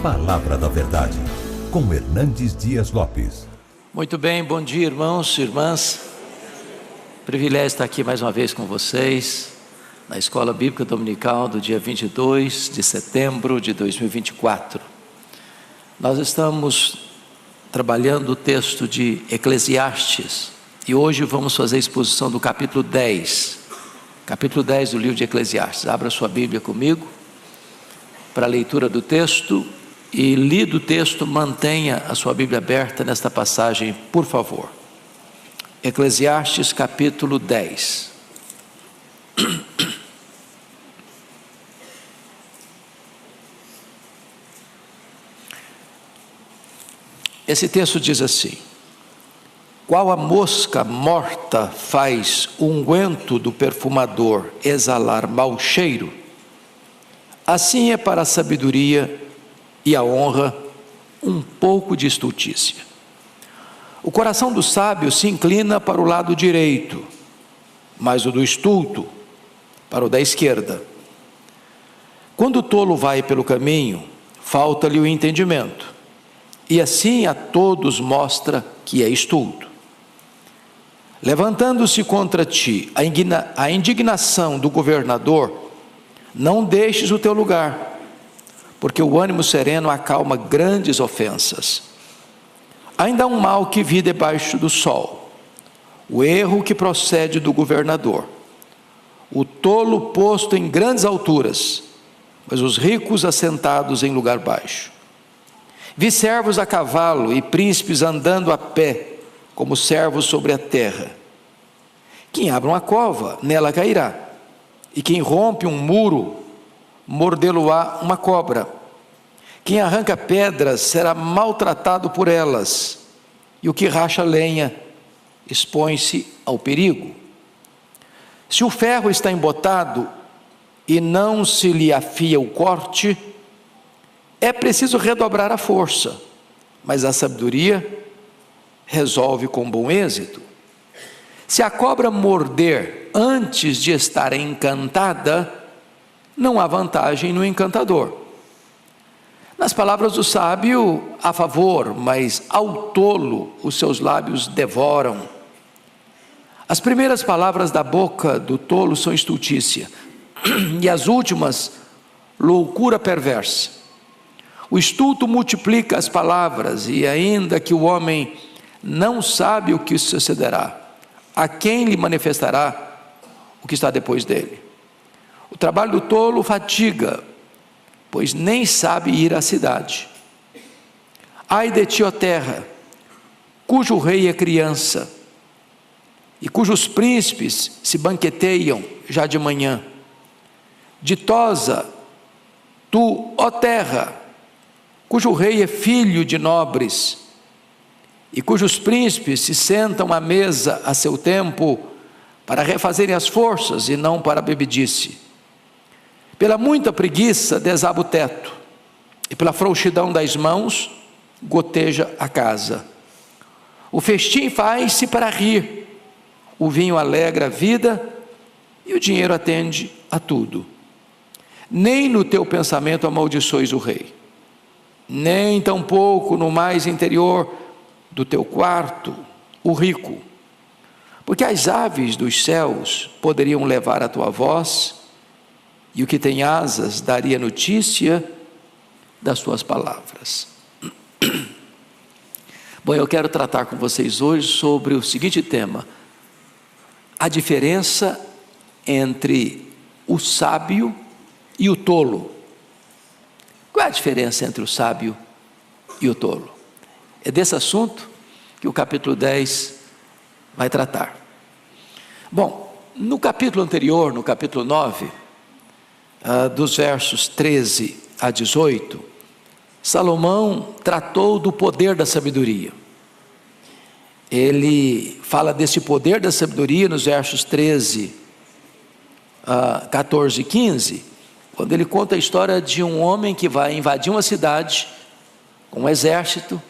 Palavra da Verdade, com Hernandes Dias Lopes. Muito bem, bom dia, irmãos e irmãs. Privilégio estar aqui mais uma vez com vocês, na Escola Bíblica Dominical do dia 22 de setembro de 2024. Nós estamos trabalhando o texto de Eclesiastes e hoje vamos fazer a exposição do capítulo 10. Capítulo 10 do livro de Eclesiastes. Abra sua Bíblia comigo para a leitura do texto e, lido o texto, mantenha a sua Bíblia aberta nesta passagem, por favor. Eclesiastes capítulo 10. Esse texto diz assim: qual a mosca morta faz o unguento do perfumador exalar mau cheiro, assim é para a sabedoria e a honra um pouco de estultícia. O coração do sábio se inclina para o lado direito, mas o do estulto para o da esquerda. Quando o tolo vai pelo caminho, falta-lhe o entendimento, e assim a todos mostra que é estulto. Levantando-se contra ti a indignação do governador, não deixes o teu lugar, porque o ânimo sereno acalma grandes ofensas. Ainda há um mal que vi debaixo do sol, o erro que procede do governador, o tolo posto em grandes alturas, mas os ricos assentados em lugar baixo. Vi servos a cavalo e príncipes andando a pé, como servos sobre a terra. Quem abre uma cova, nela cairá, e quem rompe um muro, mordê-lo-á uma cobra. Quem arranca pedras será maltratado por elas, e o que racha lenha expõe-se ao perigo. Se o ferro está embotado e não se lhe afia o corte, é preciso redobrar a força, mas a sabedoria resolve com bom êxito. Se a cobra morder antes de estar encantada, não há vantagem no encantador. Nas palavras do sábio há favor, mas ao tolo os seus lábios devoram. As primeiras palavras da boca do tolo são estultícia, e as últimas, loucura perversa. O estulto multiplica as palavras, e ainda que o homem não sabe o que sucederá, a quem lhe manifestará o que está depois dele? O trabalho do tolo fatiga, pois nem sabe ir à cidade. Ai de ti, ó terra, cujo rei é criança, e cujos príncipes se banqueteiam já de manhã. Ditosa tu, ó terra, cujo rei é filho de nobres, e cujos príncipes se sentam à mesa a seu tempo, para refazerem as forças e não para a bebedice. Pela muita preguiça desaba o teto, e pela frouxidão das mãos goteja a casa. O festim faz-se para rir, o vinho alegra a vida, e o dinheiro atende a tudo. Nem no teu pensamento amaldiçoes o rei, nem tampouco no mais interior do teu quarto o rico, porque as aves dos céus poderiam levar a tua voz, e o que tem asas daria notícia das tuas palavras. Bom, eu quero tratar com vocês hoje sobre o seguinte tema: a diferença entre o sábio e o tolo. Qual é a diferença entre o sábio e o tolo? É desse assunto que o capítulo 10 vai tratar. Bom, no capítulo anterior, no capítulo 9, dos versos 13 a 18, Salomão tratou do poder da sabedoria. Ele fala desse poder da sabedoria nos versos 13, 14 e 15, quando ele conta a história de um homem que vai invadir uma cidade com um exército,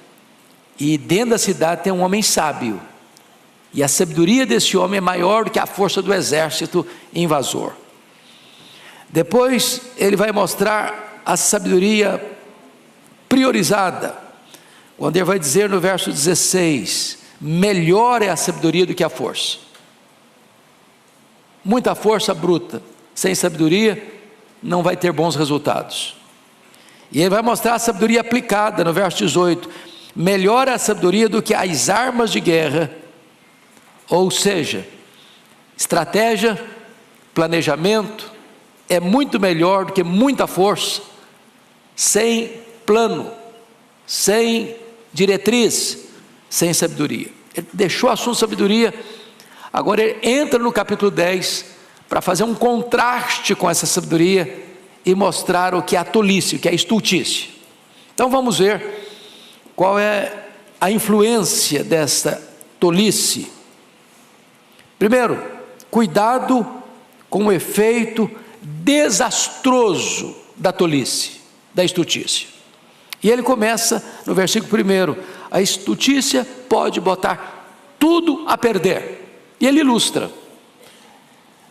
e dentro da cidade tem um homem sábio, e a sabedoria desse homem é maior do que a força do exército invasor. Depois ele vai mostrar a sabedoria priorizada, quando ele vai dizer no verso 16, melhor é a sabedoria do que a força. Muita força bruta, sem sabedoria, não vai ter bons resultados. E ele vai mostrar a sabedoria aplicada no verso 18, melhor é a sabedoria do que as armas de guerra, ou seja, estratégia, planejamento, é muito melhor do que muita força, sem plano, sem diretriz, sem sabedoria. Ele deixou o assunto sabedoria, agora ele entra no capítulo 10, para fazer um contraste com essa sabedoria, e mostrar o que é a tolice, o que é a estultícia. Então vamos ver qual é a influência dessa tolice. Primeiro, cuidado com o efeito desastroso da tolice, da estultícia. E ele começa no versículo 1, a estultícia pode botar tudo a perder. E ele ilustra.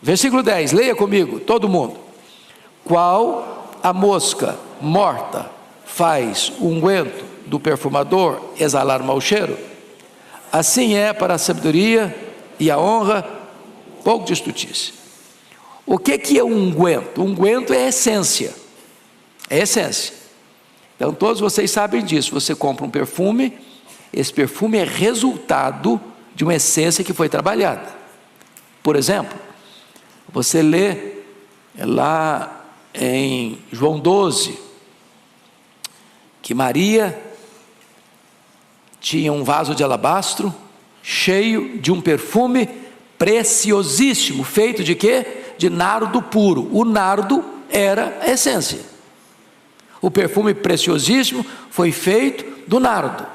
Versículo 10, leia comigo, todo mundo. Qual a mosca morta faz o unguento do perfumador exalar mau cheiro? Assim é para a sabedoria e a honra pouco de estultícia. O que é unguento? Unguento é essência. É essência. Então todos vocês sabem disso. Você compra um perfume, esse perfume é resultado de uma essência que foi trabalhada. Por exemplo, você lê lá em João 12, que Maria tinha um vaso de alabastro cheio de um perfume preciosíssimo, feito de quê? De nardo puro. O nardo era a essência. O perfume preciosíssimo foi feito do nardo.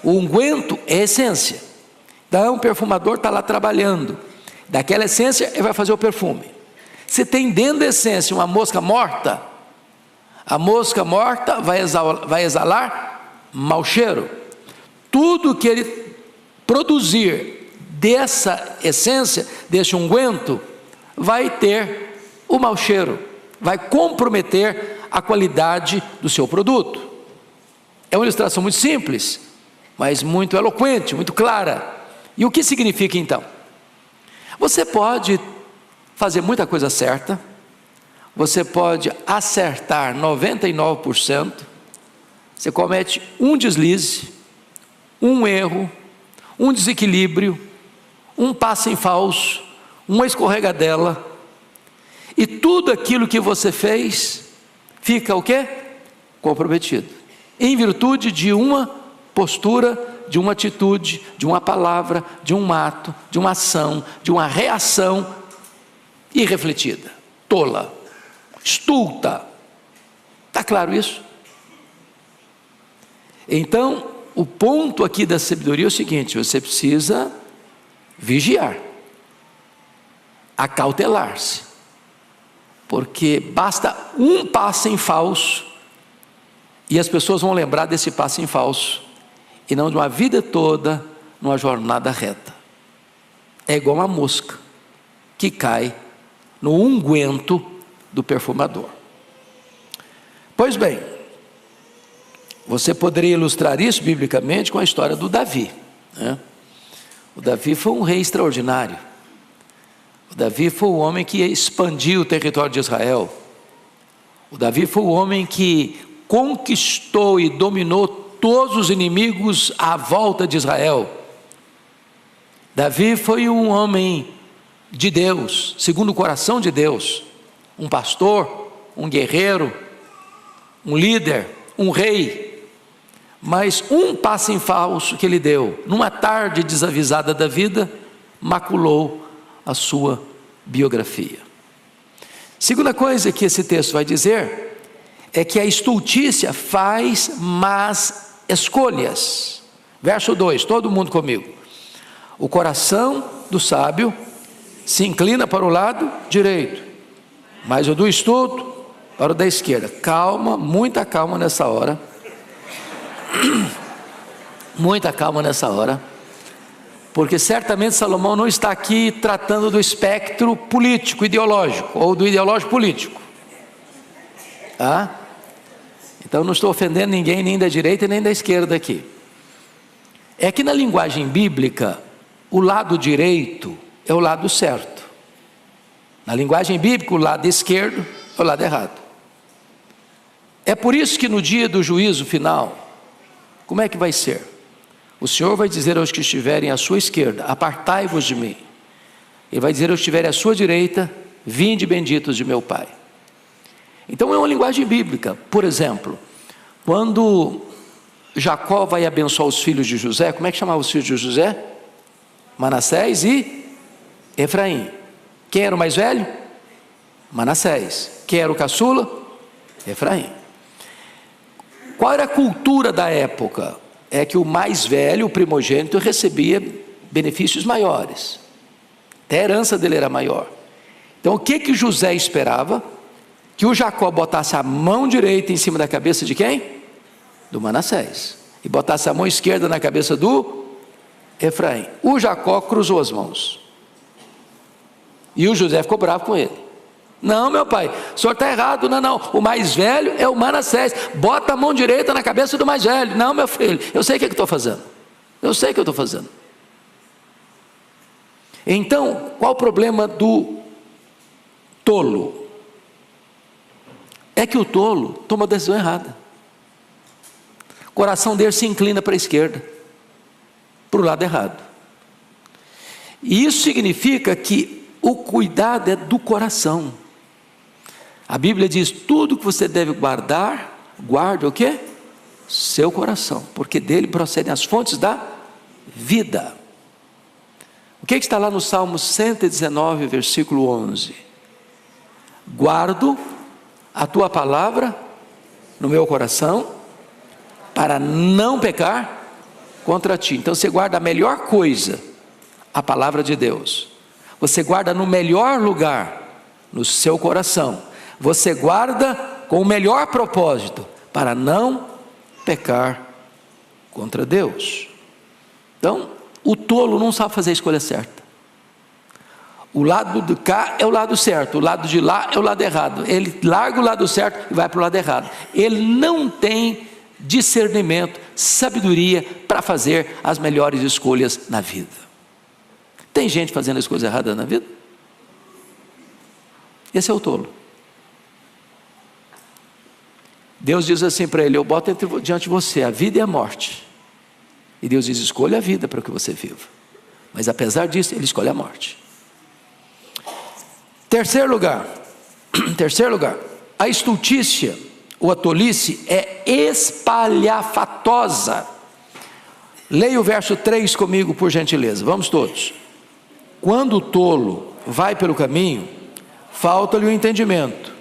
O unguento é a essência. Então o perfumador está lá trabalhando. Daquela essência ele vai fazer o perfume. Se tem dentro da essência uma mosca morta, a mosca morta vai exalar mau cheiro. Tudo que ele produzir dessa essência, desse unguento, vai ter o mau cheiro, vai comprometer a qualidade do seu produto. É uma ilustração muito simples, mas muito eloquente, muito clara. E o que significa então? Você pode fazer muita coisa certa, você pode acertar 99%, você comete um deslize, um erro, um desequilíbrio, um passo em falso, uma escorregadela, e tudo aquilo que você fez fica o quê? Comprometido, em virtude de uma postura, de uma atitude, de uma palavra, de um ato, de uma ação, de uma reação irrefletida, tola, estulta. Está claro isso? Então, o ponto aqui da sabedoria é o seguinte: você precisa vigiar, acautelar-se, porque basta um passo em falso, e as pessoas vão lembrar desse passo em falso, e não de uma vida toda numa jornada reta. É igual uma mosca que cai no unguento do perfumador. Pois bem, você poderia ilustrar isso biblicamente com a história do Davi, né? O Davi foi um rei extraordinário. O Davi foi o homem que expandiu o território de Israel. O Davi foi o homem que conquistou e dominou todos os inimigos à volta de Israel. Davi foi um homem de Deus, segundo o coração de Deus, um pastor, um guerreiro, um líder, um rei. Mas um passo em falso que ele deu, numa tarde desavisada da vida, maculou a sua biografia. Segunda coisa que esse texto vai dizer é que a estultícia faz más escolhas. Verso 2, todo mundo comigo. O coração do sábio se inclina para o lado direito, mas o do estulto para o da esquerda. Calma, muita calma nessa hora. Muita calma nessa hora, porque certamente Salomão não está aqui tratando do espectro político, ideológico, ou do ideológico político, tá? Então não estou ofendendo ninguém, nem da direita nem da esquerda aqui. É que na linguagem bíblica, o lado direito é o lado certo. Na linguagem bíblica, o lado esquerdo é o lado errado. É por isso que no dia do juízo final, como é que vai ser? O Senhor vai dizer aos que estiverem à sua esquerda: apartai-vos de mim. Ele vai dizer aos que estiverem à sua direita: vinde benditos de meu Pai. Então é uma linguagem bíblica. Por exemplo, quando Jacó vai abençoar os filhos de José, como é que chamava os filhos de José? Manassés e Efraim. Quem era o mais velho? Manassés. Quem era o caçula? Efraim. Qual era a cultura da época? É que o mais velho, o primogênito, recebia benefícios maiores. Até a herança dele era maior. Então o que José esperava? Que o Jacó botasse a mão direita em cima da cabeça de quem? Do Manassés. E botasse a mão esquerda na cabeça do Efraim. O Jacó cruzou as mãos. E o José ficou bravo com ele. Não, meu pai, o senhor está errado. Não, o mais velho é o Manassés. Bota a mão direita na cabeça do mais velho. Não, meu filho, eu sei o que estou fazendo. Eu sei o que eu estou fazendo. Então, qual o problema do tolo? É que o tolo toma a decisão errada. O coração dele se inclina para a esquerda, para o lado errado. E isso significa que o cuidado é do coração. A Bíblia diz: tudo que você deve guardar, guarde o quê? Seu coração, porque dele procedem as fontes da vida. O que está lá no Salmo 119, versículo 11? Guardo a tua palavra no meu coração, para não pecar contra ti. Então você guarda a melhor coisa, a palavra de Deus. Você guarda no melhor lugar, no seu coração. Você guarda com o melhor propósito, para não pecar contra Deus. Então, o tolo não sabe fazer a escolha certa. O lado de cá é o lado certo, o lado de lá é o lado errado. Ele larga o lado certo e vai para o lado errado. Ele não tem discernimento, sabedoria para fazer as melhores escolhas na vida. Tem gente fazendo as coisas erradas na vida? Esse é o tolo. Deus diz assim para ele: eu boto diante de você a vida e a morte. E Deus diz: escolha a vida para que você viva. Mas apesar disso, ele escolhe a morte. Terceiro lugar, a estultícia ou a tolice é espalhafatosa. Leia o verso 3 comigo, por gentileza. Vamos todos. Quando o tolo vai pelo caminho, falta-lhe o entendimento,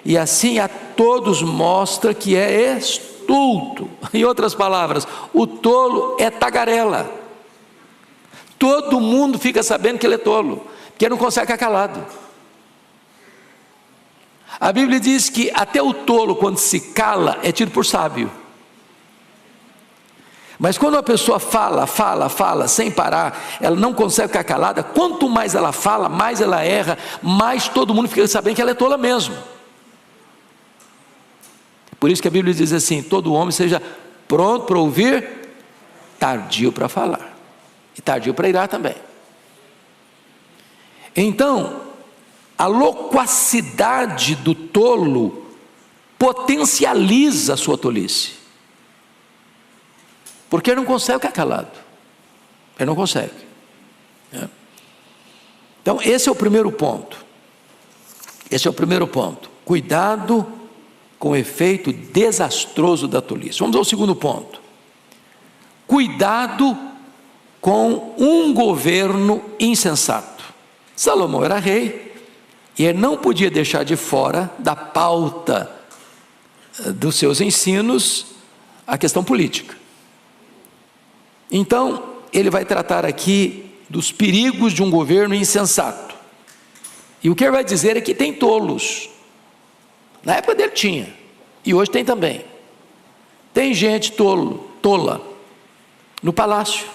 e assim a todos mostra que é estulto. Em outras palavras, o tolo é tagarela. Todo mundo fica sabendo que ele é tolo, porque não consegue ficar calado. A Bíblia diz que até o tolo, quando se cala, é tido por sábio. Mas quando a pessoa fala, sem parar, ela não consegue ficar calada. Quanto mais ela fala, mais ela erra, mais todo mundo fica sabendo que ela é tola mesmo. Por isso que a Bíblia diz assim: todo homem seja pronto para ouvir, tardio para falar, e tardio para irar também. Então, a loquacidade do tolo potencializa a sua tolice, porque ele não consegue ficar calado. Ele não consegue. Então esse é o primeiro ponto. Cuidado com o efeito desastroso da tolice. Vamos ao segundo ponto. Cuidado com um governo insensato. Salomão era rei, e ele não podia deixar de fora da pauta dos seus ensinos a questão política. Então, ele vai tratar aqui dos perigos de um governo insensato. E o que ele vai dizer é que tem tolos. Na época dele tinha, e hoje tem também. Tem gente tola, no palácio,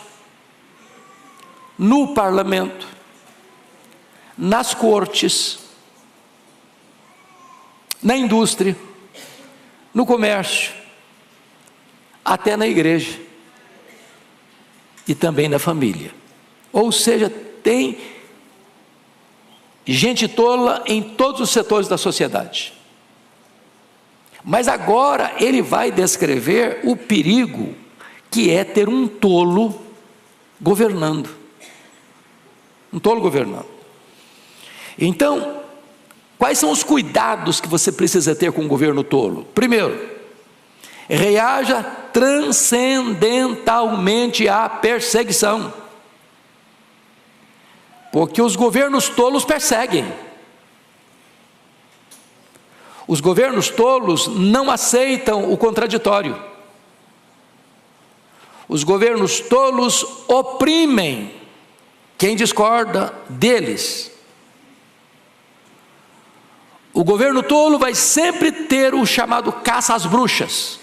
no parlamento, nas cortes, na indústria, no comércio, até na igreja e também na família. Ou seja, tem gente tola em todos os setores da sociedade. Mas agora ele vai descrever o perigo que é ter um tolo governando. Um tolo governando. Então, quais são os cuidados que você precisa ter com um governo tolo? Primeiro, reaja transcendentalmente à perseguição. Porque os governos tolos perseguem. Os governos tolos não aceitam o contraditório. Os governos tolos oprimem quem discorda deles. O governo tolo vai sempre ter o chamado caça às bruxas,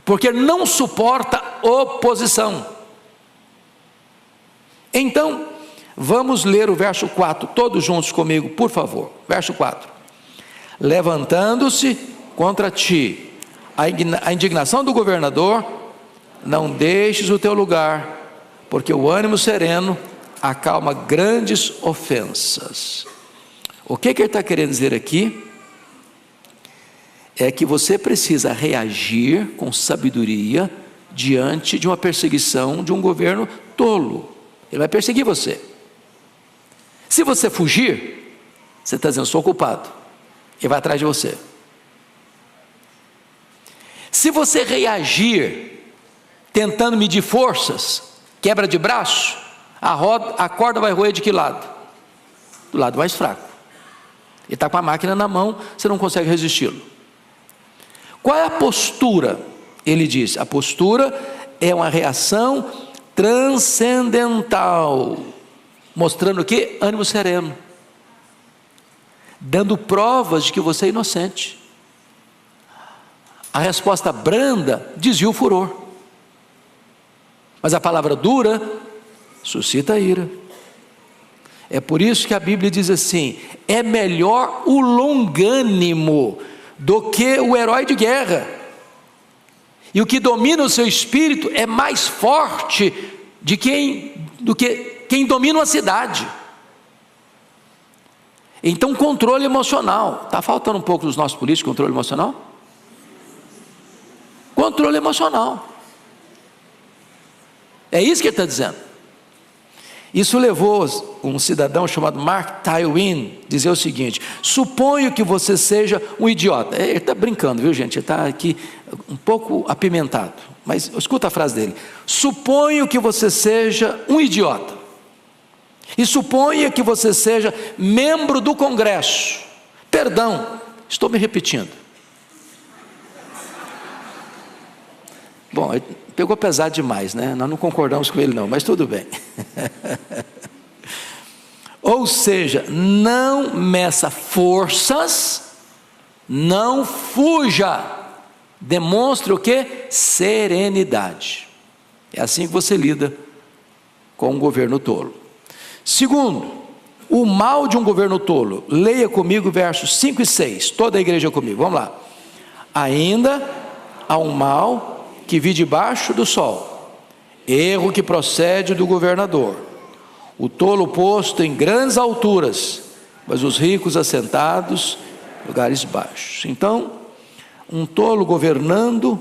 porque não suporta oposição. Então, vamos ler o verso 4, todos juntos comigo, por favor. Verso 4. Levantando-se contra ti a indignação do governador, não deixes o teu lugar, porque o ânimo sereno acalma grandes ofensas. O que ele está querendo dizer aqui é que você precisa reagir com sabedoria diante de uma perseguição de um governo tolo. Ele vai perseguir você. Se você fugir, você está dizendo, sou culpado. Ele vai atrás de você. Se você reagir, tentando medir forças, quebra de braço, a corda vai roer de que lado? Do lado mais fraco. Ele está com a máquina na mão, você não consegue resisti-lo. Qual é a postura? Ele diz, a postura é uma reação transcendental, mostrando o quê? Ânimo sereno, dando provas de que você é inocente. A resposta branda desvia o furor, mas a palavra dura suscita ira. É por isso que a Bíblia diz assim, é melhor o longânimo do que o herói de guerra, e o que domina o seu espírito é mais forte do que quem domina uma cidade. Então, controle emocional. Está faltando um pouco dos nossos políticos, controle emocional? Controle emocional. É isso que ele está dizendo. Isso levou um cidadão chamado Mark Twain a dizer o seguinte, suponho que você seja um idiota. Ele está brincando, viu gente? Ele está aqui um pouco apimentado, mas escuta a frase dele. Suponho que você seja um idiota, e suponha que você seja membro do Congresso. Perdão, estou me repetindo. Bom, ele pegou pesado demais, né? Nós não concordamos com ele não, mas tudo bem. Ou seja, não meça forças, não fuja, demonstre o que? Serenidade. É assim que você lida com um governo tolo. Segundo, o mal de um governo tolo. Leia comigo versos 5 e 6, toda a igreja comigo, vamos lá. Ainda há um mal que vi debaixo do sol, erro que procede do governador, o tolo posto em grandes alturas, mas os ricos assentados em lugares baixos. Então, um tolo governando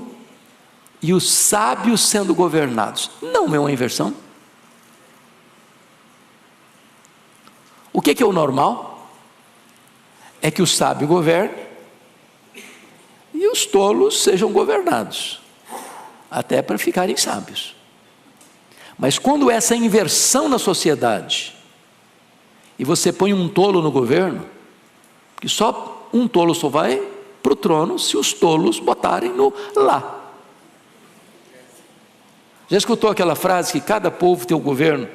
e os sábios sendo governados. Não é uma inversão? O que é o normal? É que o sábio governe e os tolos sejam governados, até para ficarem sábios. Mas quando essa inversão na sociedade, e você põe um tolo no governo, que só um tolo só vai para o trono se os tolos botarem no lá. Já escutou aquela frase que cada povo tem o governo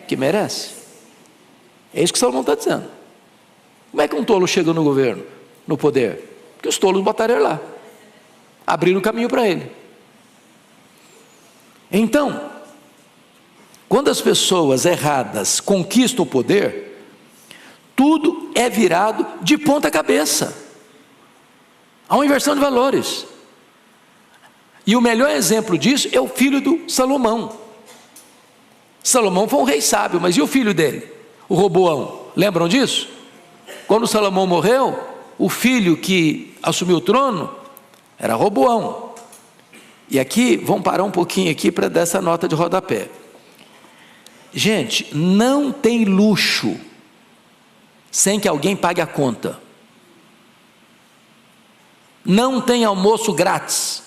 que merece? É isso que Salomão está dizendo. Como é que um tolo chega no governo, no poder? Porque os tolos botaram ele lá, abriram o caminho para ele. Então, quando as pessoas erradas conquistam o poder, tudo é virado de ponta cabeça. Há uma inversão de valores. E o melhor exemplo disso é o filho do Salomão. Salomão foi um rei sábio, mas e o filho dele? O Roboão. Lembram disso? Quando Salomão morreu, o filho que assumiu o trono era Roboão. E aqui, vamos parar um pouquinho aqui para dar essa nota de rodapé. Gente, não tem luxo sem que alguém pague a conta. Não tem almoço grátis.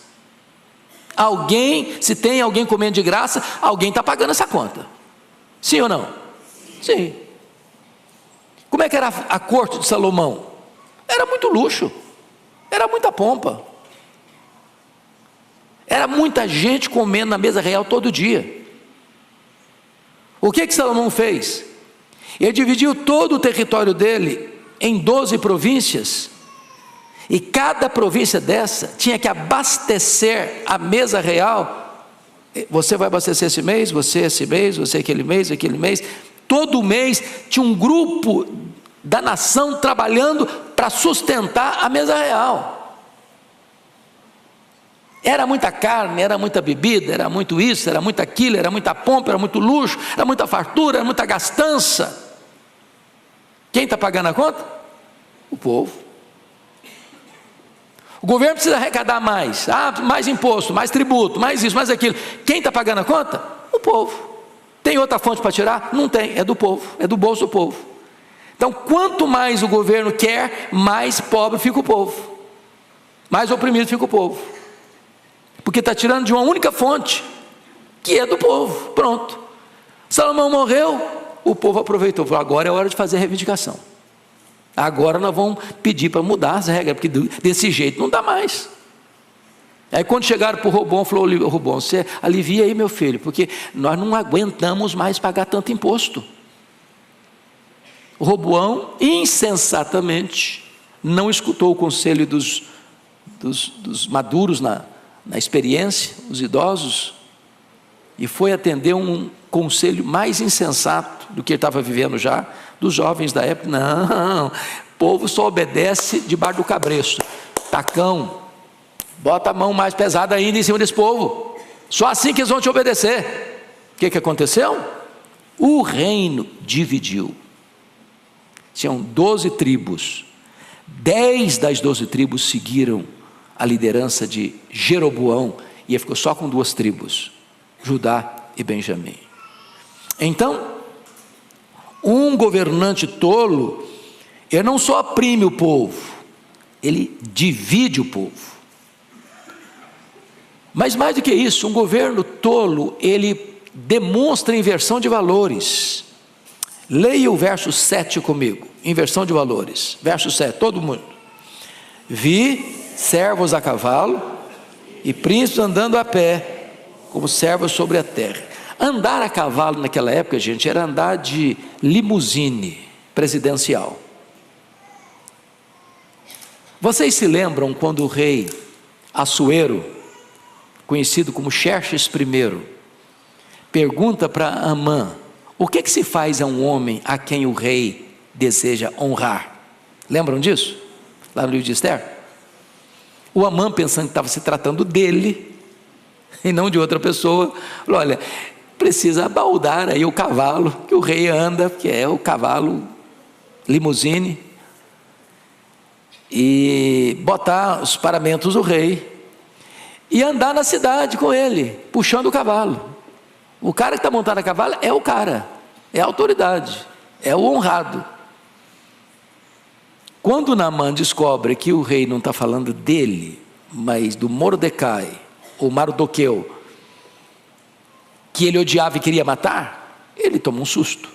Se tem alguém comendo de graça, alguém está pagando essa conta. Sim ou não? Sim. Como é que era a corte de Salomão? Era muito luxo, era muita pompa, era muita gente comendo na mesa real todo dia. O que Salomão fez? Ele dividiu todo o território dele em 12 províncias, e cada província dessa tinha que abastecer a mesa real. Você vai abastecer esse mês, você esse mês, você aquele mês. Todo mês tinha um grupo da nação trabalhando para sustentar a mesa real. Era muita carne, era muita bebida, era muito isso, era muito aquilo, era muita pompa, era muito luxo, era muita fartura, era muita gastança. Quem está pagando a conta? O povo. O governo precisa arrecadar mais, mais imposto, mais tributo, mais isso, mais aquilo. Quem está pagando a conta? O povo. Tem outra fonte para tirar? Não tem, é do povo, é do bolso do povo. Então, quanto mais o governo quer, mais pobre fica o povo, mais oprimido fica o povo, porque está tirando de uma única fonte, que é do povo. Pronto. Salomão morreu, o povo aproveitou, falou: agora é hora de fazer reivindicação. Agora nós vamos pedir para mudar as regras, porque desse jeito não dá mais. Aí quando chegaram para o Roboão, falou: Roboão, você alivia aí, meu filho, porque nós não aguentamos mais pagar tanto imposto. O Roboão, insensatamente, não escutou o conselho dos maduros na experiência, os idosos, e foi atender um conselho mais insensato do que ele estava vivendo já, dos jovens da época. Não, o povo só obedece debaixo do cabresto. Tacão, bota a mão mais pesada ainda em cima desse povo, só assim que eles vão te obedecer. O que aconteceu? O reino dividiu. Tinham 12 tribos, 10 das 12 tribos seguiram a liderança de Jeroboão, e ele ficou só com 2 tribos, Judá e Benjamim. Então, um governante tolo, ele não só oprime o povo, ele divide o povo. Mas mais do que isso, um governo tolo, ele demonstra inversão de valores. Leia o verso 7 comigo, inversão de valores. Verso 7, todo mundo. Vi servos a cavalo e príncipes andando a pé, como servos sobre a terra. Andar a cavalo naquela época, gente, era andar de limusine presidencial. Vocês se lembram quando o rei Assuero, conhecido como Xerxes I, pergunta para Amã: o que se faz a um homem a quem o rei deseja honrar? Lembram disso? Lá no livro de Esther. O Amã, pensando que estava se tratando dele e não de outra pessoa, falou: olha, precisa baldar aí o cavalo que o rei anda, que é o cavalo limusine, e botar os paramentos do rei e andar na cidade com ele, puxando o cavalo. O cara que está montado a cavalo é o cara, é a autoridade, é o honrado. Quando Naamã descobre que o rei não está falando dele, mas do Mordecai, ou Mardoqueu, que ele odiava e queria matar, ele toma um susto.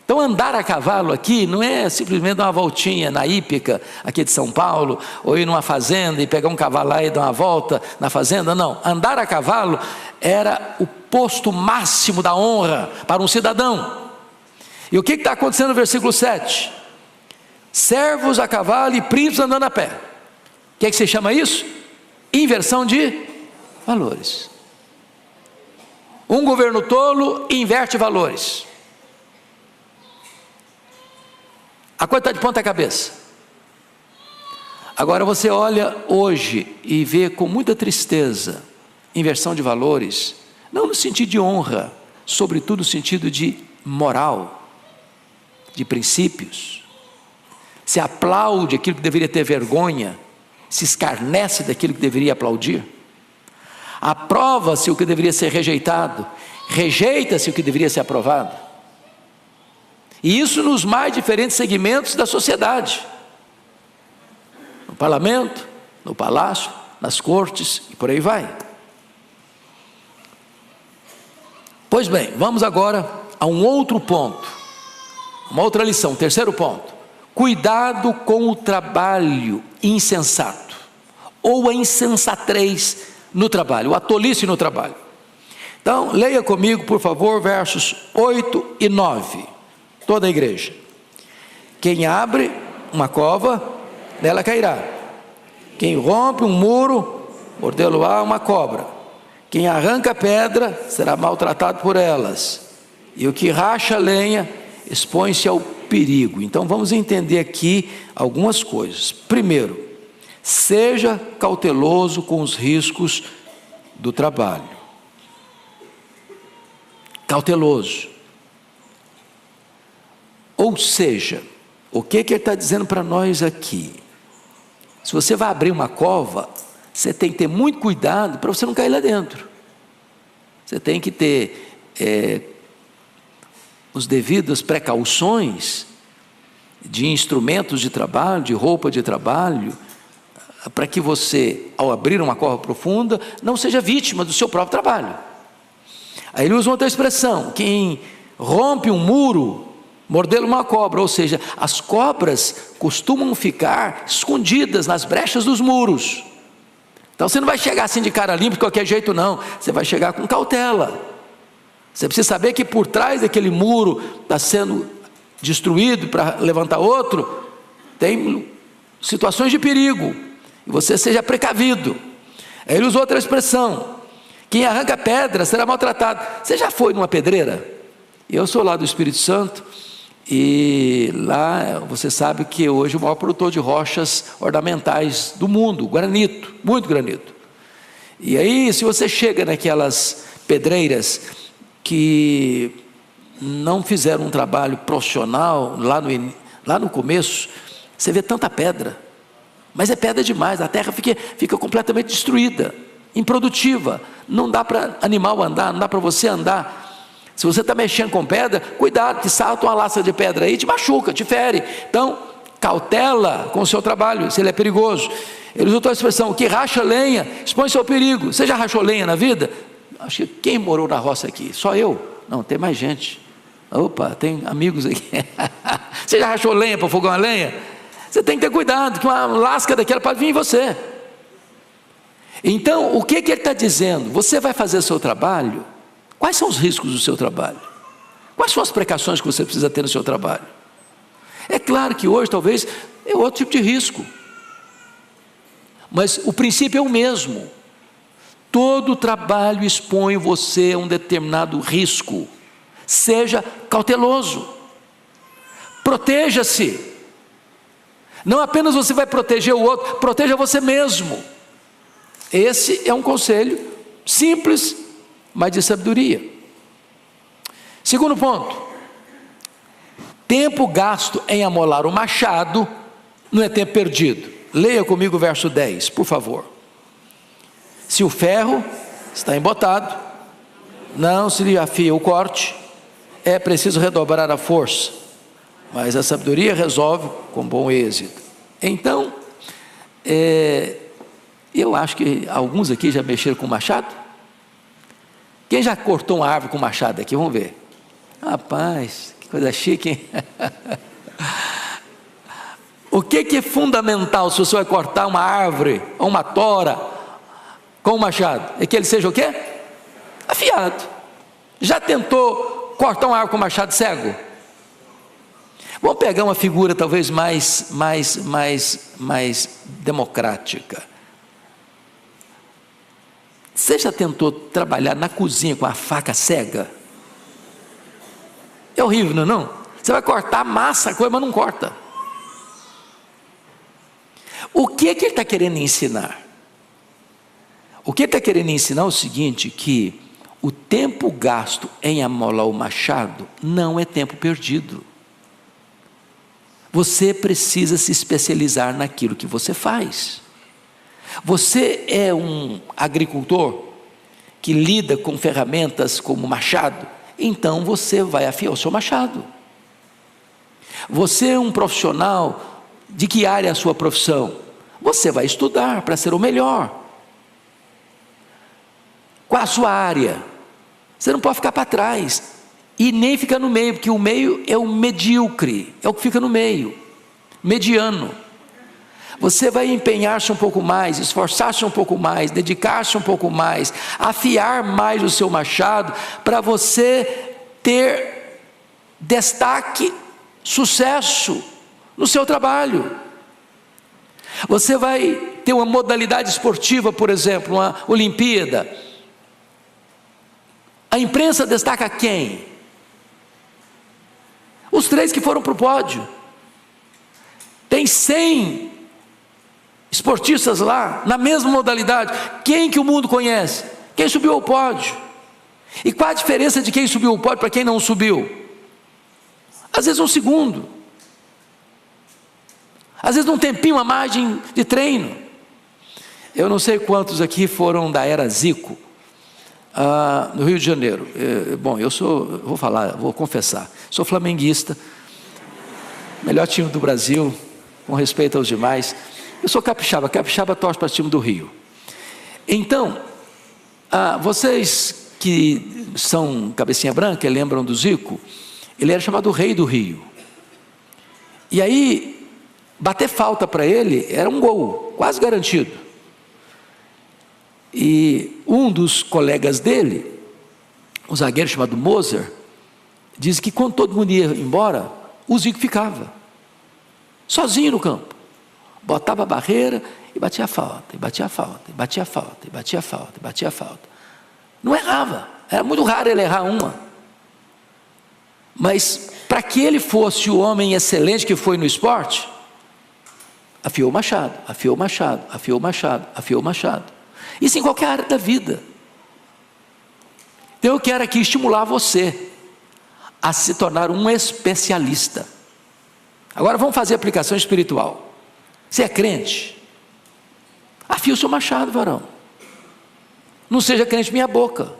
Então andar a cavalo aqui não é simplesmente dar uma voltinha na hípica aqui de São Paulo, ou ir numa fazenda e pegar um cavalo lá e dar uma volta na fazenda. Não, andar a cavalo era o posto máximo da honra para um cidadão. E o que está acontecendo no versículo 7? Servos a cavalo e príncipes andando a pé. O que se chama isso? Inversão de valores. Um governo tolo inverte valores. A coisa está de ponta cabeça. Agora você olha hoje e vê com muita tristeza inversão de valores, não no sentido de honra, sobretudo no sentido de moral, de princípios. Se aplaude aquilo que deveria ter vergonha, se escarnece daquilo que deveria aplaudir. Aprova-se o que deveria ser rejeitado, rejeita-se o que deveria ser aprovado. E isso nos mais diferentes segmentos da sociedade. No parlamento, no palácio, nas cortes e por aí vai. Pois bem, vamos agora a um outro ponto, uma outra lição, terceiro ponto. Cuidado com o trabalho insensato, ou a insensatez no trabalho, a tolice no trabalho. Então, leia comigo, por favor, versos 8 e 9, toda a igreja. Quem abre uma cova, nela cairá. Quem rompe um muro, mordê-lo-á uma cobra. Quem arranca pedra, será maltratado por elas. E o que racha lenha, expõe-se ao perigo. Então vamos entender aqui algumas coisas. Primeiro, seja cauteloso com os riscos do trabalho. Cauteloso. Ou seja, o que ele está dizendo para nós aqui? Se você vai abrir uma cova, você tem que ter muito cuidado para você não cair lá dentro. Você tem que ter os devidas precauções de instrumentos de trabalho, de roupa de trabalho, para que você, ao abrir uma cova profunda, não seja vítima do seu próprio trabalho. Aí ele usa outra expressão: quem rompe um muro, mordê-lo uma cobra. Ou seja, as cobras costumam ficar escondidas nas brechas dos muros. Então você não vai chegar assim de cara limpa de qualquer jeito, não. Você vai chegar com cautela. Você precisa saber que por trás daquele muro está sendo destruído para levantar outro, tem situações de perigo, e você seja precavido. Aí ele usou outra expressão: quem arranca pedra será maltratado. Você já foi numa pedreira? Eu sou lá do Espírito Santo, e lá você sabe que hoje o maior produtor de rochas ornamentais do mundo, granito, muito granito. E aí, se você chega naquelas pedreiras que não fizeram um trabalho profissional lá no começo, você vê tanta pedra, mas é pedra demais, a terra fica completamente destruída, improdutiva, não dá para animal andar, não dá para você andar. Se você está mexendo com pedra, cuidado, que salta uma laça de pedra aí, te machuca, te fere. Então, cautela com o seu trabalho, se ele é perigoso. Ele usou a expressão: o que racha lenha, expõe-se ao perigo. Você já rachou lenha na vida? Acho que quem morou na roça aqui? Só eu? Não, tem mais gente. Opa, tem amigos aqui. Você já rachou lenha para fogão a lenha? Você tem que ter cuidado, que uma lasca daquela pode vir em você. Então, o que ele está dizendo? Você vai fazer o seu trabalho? Quais são os riscos do seu trabalho? Quais são as precauções que você precisa ter no seu trabalho? É claro que hoje talvez é outro tipo de risco, mas o princípio é o mesmo. Todo trabalho expõe você a um determinado risco. Seja cauteloso, proteja-se. Não apenas você vai proteger o outro, proteja você mesmo. Esse é um conselho simples, mas de sabedoria. Segundo ponto: tempo gasto em amolar o machado não é tempo perdido. Leia comigo o verso 10, por favor. Se o ferro está embotado, não se lhe afia o corte, é preciso redobrar a força, mas a sabedoria resolve com bom êxito. Então, eu acho que alguns aqui já mexeram com machado. Quem já cortou uma árvore com machado aqui? Vamos ver. Rapaz, que coisa chique, hein? O que é fundamental se você vai cortar uma árvore ou uma tora com um machado? É que ele seja o quê? Afiado. Já tentou cortar uma árvore com machado cego? Vamos pegar uma figura talvez mais democrática. Você já tentou trabalhar na cozinha com a faca cega? É horrível, não é não? Você vai cortar massa, coisa, mas não corta. O que é que ele está querendo ensinar? O que ele está querendo ensinar é o seguinte, que o tempo gasto em amolar o machado não é tempo perdido. Você precisa se especializar naquilo que você faz. Você é um agricultor que lida com ferramentas como machado, então você vai afiar o seu machado. Você é um profissional, de que área é a sua profissão? Você vai estudar para ser o melhor. Qual a sua área? Você não pode ficar para trás, e nem ficar no meio, porque o meio é o medíocre, é o que fica no meio, mediano. Você vai empenhar-se um pouco mais, esforçar-se um pouco mais, dedicar-se um pouco mais, afiar mais o seu machado, para você ter destaque, sucesso no seu trabalho. Você vai ter uma modalidade esportiva, por exemplo, uma Olimpíada. A imprensa destaca quem? Os 3 que foram para o pódio. Tem 100 esportistas lá, na mesma modalidade. Quem que o mundo conhece? Quem subiu ao pódio. E qual a diferença de quem subiu ao pódio para quem não subiu? Às vezes 1 segundo. Às vezes um tempinho, uma margem de treino. Eu não sei quantos aqui foram da era Zico, no Rio de Janeiro. Bom, vou confessar, sou flamenguista, melhor time do Brasil, com respeito aos demais. Eu sou capixaba torce para o time do Rio. Então, vocês que são cabecinha branca, lembram do Zico? Ele era chamado o Rei do Rio. E aí, bater falta para ele era um gol, quase garantido. E um dos colegas dele, um zagueiro chamado Moser, diz que quando todo mundo ia embora, o Zico ficava sozinho no campo, botava a barreira e batia a falta, e batia a falta, e batia a falta, e batia a falta, e batia a falta. Não errava, era muito raro ele errar uma. Mas para que ele fosse o homem excelente que foi no esporte, afiou o machado, afiou o machado, afiou o machado, afiou o machado. Isso em qualquer área da vida. Então eu quero aqui estimular você a se tornar um especialista. Agora vamos fazer aplicação espiritual. Você é crente? Afia o seu machado, varão. Não seja crente meia boca.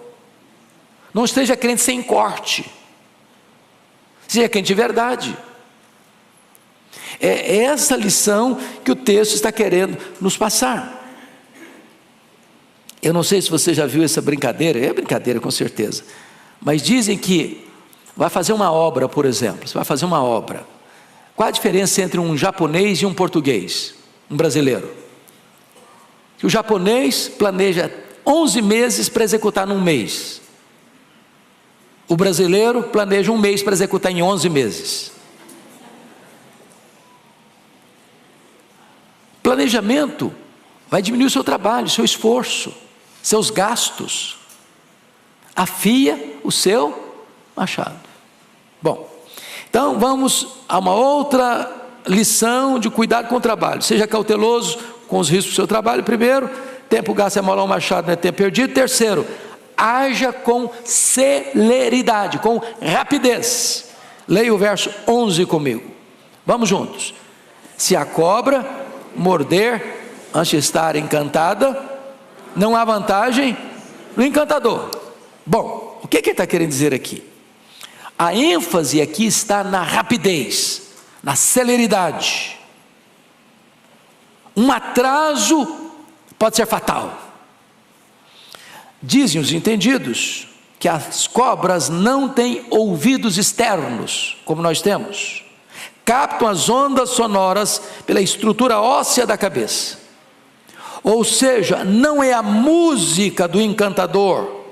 Não esteja crente sem corte. Seja crente de verdade. É essa lição que o texto está querendo nos passar. Eu não sei se você já viu essa brincadeira, é brincadeira com certeza, mas dizem que vai fazer uma obra, por exemplo, você vai fazer uma obra, qual a diferença entre um japonês e um português, um brasileiro? Que o japonês planeja 11 meses para executar num mês, o brasileiro planeja 1 mês para executar em 11 meses. Planejamento vai diminuir o seu trabalho, o seu esforço, seus gastos. Afia o seu machado. Bom, então vamos a uma outra lição de cuidado com o trabalho. Seja cauteloso com os riscos do seu trabalho. Primeiro, tempo gasto em amolar o machado não é tempo perdido. Terceiro, haja com celeridade, com rapidez. Leia o verso 11 comigo. Vamos juntos. Se a cobra morder antes de estar encantada, não há vantagem no encantador. Bom, o que ele está querendo dizer aqui? A ênfase aqui está na rapidez, na celeridade. Um atraso pode ser fatal. Dizem os entendidos que as cobras não têm ouvidos externos, como nós temos. Captam as ondas sonoras pela estrutura óssea da cabeça. Ou seja, não é a música do encantador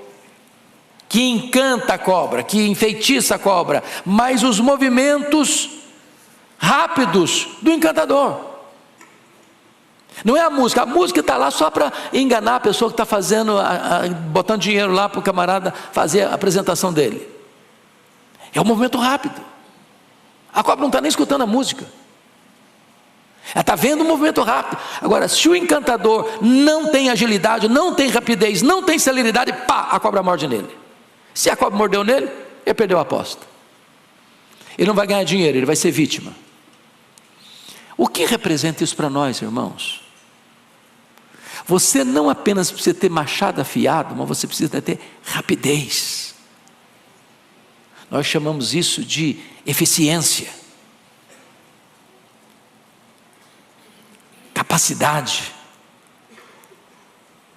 que encanta a cobra, que enfeitiça a cobra, mas os movimentos rápidos do encantador. Não é a música está lá só para enganar a pessoa que está fazendo, botando dinheiro lá para o camarada fazer a apresentação dele. É um movimento rápido. A cobra não está nem escutando a música. Ela está vendo um movimento rápido. Agora, se o encantador não tem agilidade, não tem rapidez, não tem celeridade, pá, a cobra morde nele. Se a cobra mordeu nele, ele perdeu a aposta. Ele não vai ganhar dinheiro, ele vai ser vítima. O que representa isso para nós, irmãos? Você não apenas precisa ter machado afiado, mas você precisa ter rapidez. Nós chamamos isso de eficiência, capacidade.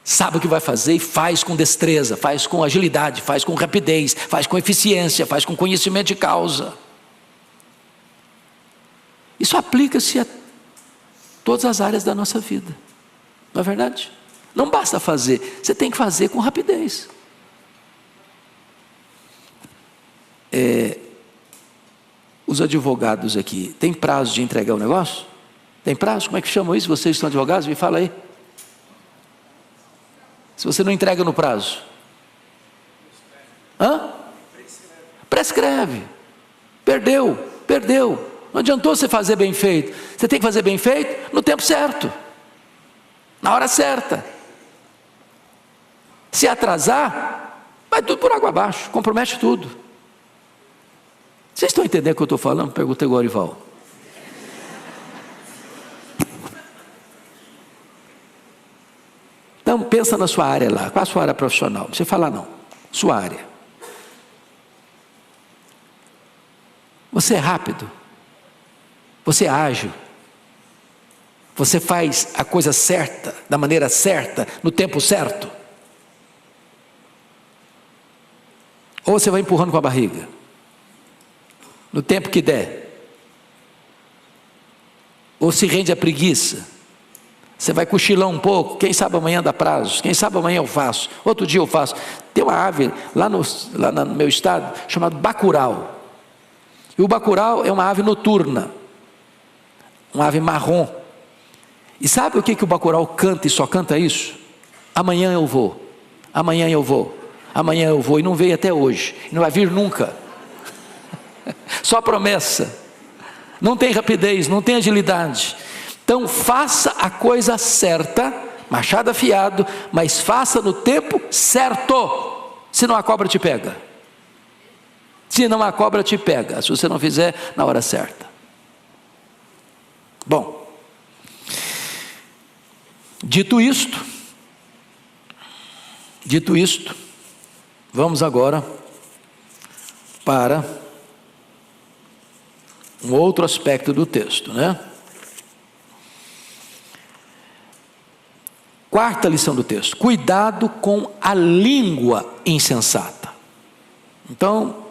Sabe o que vai fazer e faz com destreza, faz com agilidade, faz com rapidez, faz com eficiência, faz com conhecimento de causa. Isso aplica-se a todas as áreas da nossa vida, não é verdade? Não basta fazer, você tem que fazer com rapidez. Os advogados aqui, tem prazo de entregar o negócio? Tem prazo? Como é que chamam isso? Vocês que são advogados, me fala aí. Se você não entrega no prazo, prescreve. Perdeu. Não adiantou você fazer bem feito. Você tem que fazer bem feito no tempo certo, na hora certa. Se atrasar, vai tudo por água abaixo, compromete tudo. Vocês estão entendendo o que eu estou falando? Perguntei o Orival. Então pensa na sua área lá. Qual a sua área profissional? Não precisa falar não. Sua área. Você é rápido. Você é ágil. Você faz a coisa certa, da maneira certa, no tempo certo. Ou você vai empurrando com a barriga, no tempo que der. Ou se rende à preguiça. Você vai cochilar um pouco, quem sabe amanhã dá prazo, quem sabe amanhã eu faço, outro dia eu faço. Tem uma ave lá no meu estado, chamada bacurau. E o bacurau é uma ave noturna, uma ave marrom. E sabe o que o bacurau canta e só canta isso? Amanhã eu vou, amanhã eu vou, amanhã eu vou. E não veio até hoje, e não vai vir nunca. Só promessa. Não tem rapidez, não tem agilidade. Então faça a coisa certa, machado afiado, mas faça no tempo certo, senão a cobra te pega. Senão a cobra te pega, se você não fizer na hora certa. Bom, dito isto, vamos agora para um outro aspecto do texto, né? Quarta lição do texto: cuidado com a língua insensata. Então,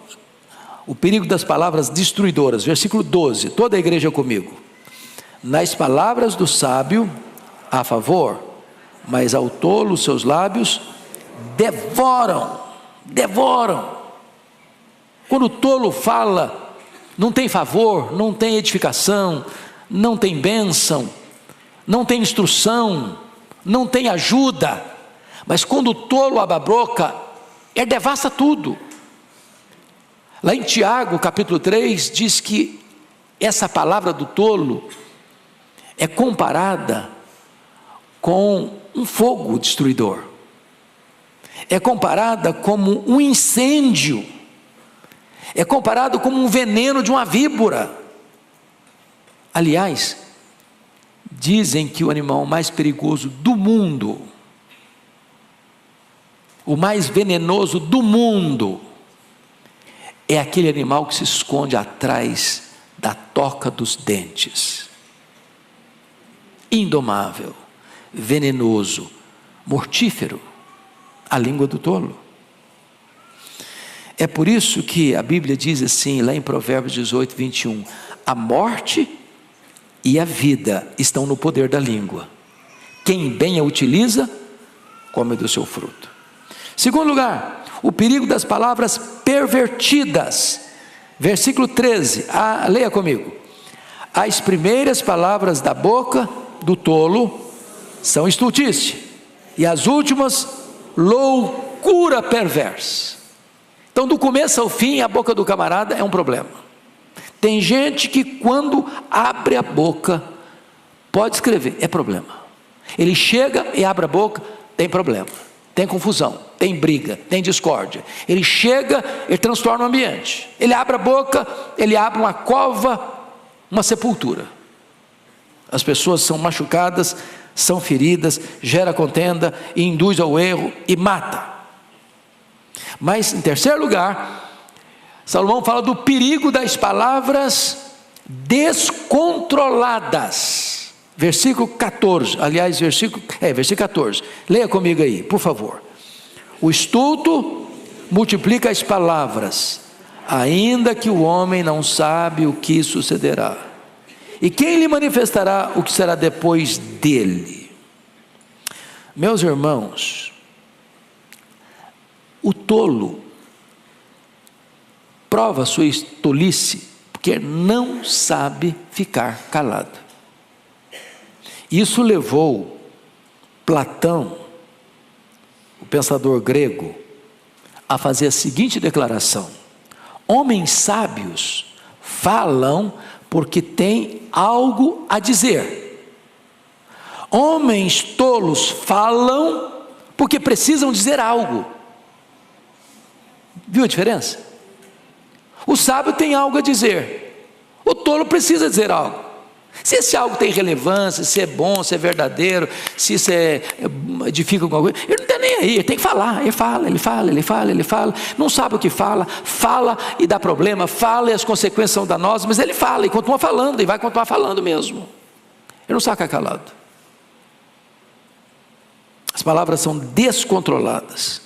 o perigo das palavras destruidoras, versículo 12, toda a igreja comigo. Nas palavras do sábio há favor, mas ao tolo os seus lábios devoram. Quando o tolo fala, não tem favor, não tem edificação, não tem bênção, não tem instrução, não tem ajuda. Mas quando o tolo abre a boca, ele devasta tudo. Lá em Tiago, capítulo 3, diz que essa palavra do tolo é comparada com um fogo destruidor. É comparada como um incêndio. É comparado como um veneno de uma víbora. Aliás, dizem que o animal mais perigoso do mundo, o mais venenoso do mundo, é aquele animal que se esconde atrás da toca dos dentes. Indomável, venenoso, mortífero, a língua do tolo. É por isso que a Bíblia diz assim, lá em Provérbios 18, 21, a morte e a vida estão no poder da língua. Quem bem a utiliza, come do seu fruto. Segundo lugar, o perigo das palavras pervertidas. Versículo 13, leia comigo. As primeiras palavras da boca do tolo são estultice, e as últimas, loucura perversa. Então, do começo ao fim, a boca do camarada é um problema. Tem gente que quando abre a boca, pode escrever, é problema. Ele chega e abre a boca, tem problema, tem confusão, tem briga, tem discórdia. Ele chega, ele transtorna o ambiente. Ele abre a boca, ele abre uma cova, uma sepultura. As pessoas são machucadas, são feridas, gera contenda, induz ao erro e mata. Mas em terceiro lugar, Salomão fala do perigo das palavras descontroladas. Versículo 14, aliás, versículo 14. Leia comigo aí, por favor. O estulto multiplica as palavras, ainda que o homem não sabe o que sucederá. E quem lhe manifestará o que será depois dele? Meus irmãos, o tolo prova sua tolice porque não sabe ficar calado. Isso levou Platão, o pensador grego, a fazer a seguinte declaração: homens sábios falam porque têm algo a dizer. Homens tolos falam porque precisam dizer algo. Viu a diferença? O sábio tem algo a dizer, o tolo precisa dizer algo. Se esse algo tem relevância, se é bom, se é verdadeiro, se isso edifica alguma coisa, ele não está nem aí, ele tem que falar. Ele fala, não sabe o que fala e dá problema, fala e as consequências são danosas, mas ele fala e continua falando, e vai continuar falando mesmo. Ele não sabe ficar calado. As palavras são descontroladas,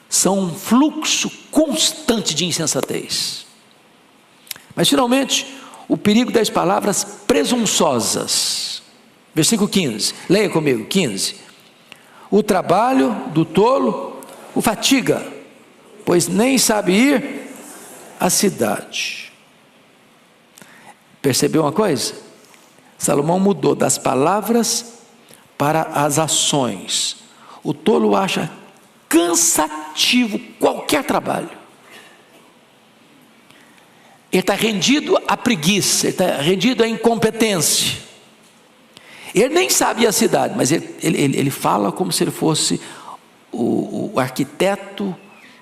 são um fluxo constante de insensatez. Mas finalmente, o perigo das palavras presunçosas. Versículo 15, leia comigo, 15. O trabalho do tolo o fatiga, pois nem sabe ir à cidade. Percebeu uma coisa? Salomão mudou das palavras para as ações. O tolo acha cansativo qualquer trabalho. Ele está rendido à preguiça, ele está rendido à incompetência. Ele nem sabe a cidade, mas ele fala como se ele fosse o arquiteto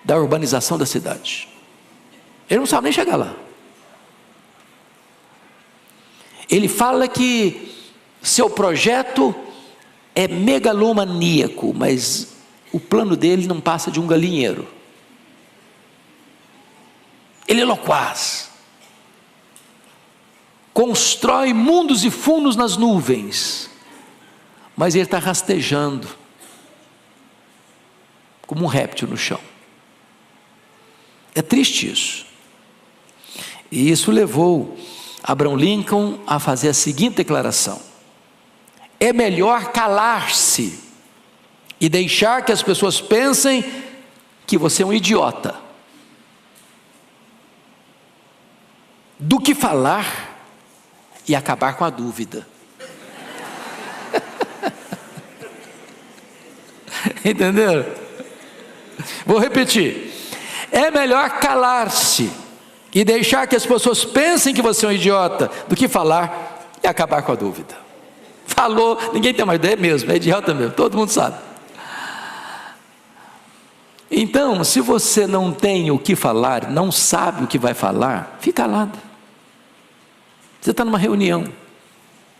da urbanização da cidade. Ele não sabe nem chegar lá. Ele fala que seu projeto é megalomaníaco, mas o plano dele não passa de um galinheiro. Ele é loquaz. Constrói mundos e fundos nas nuvens, mas ele está rastejando como um réptil no chão. É triste isso. E isso levou Abraham Lincoln a fazer a seguinte declaração: é melhor calar-se e deixar que as pessoas pensem que você é um idiota, do que falar e acabar com a dúvida. Entenderam? Vou repetir: é melhor calar-se e deixar que as pessoas pensem que você é um idiota, do que falar e acabar com a dúvida. Falou, ninguém tem mais ideia mesmo, é idiota mesmo, todo mundo sabe. Então, se você não tem o que falar, não sabe o que vai falar, fica calado. Você está numa reunião,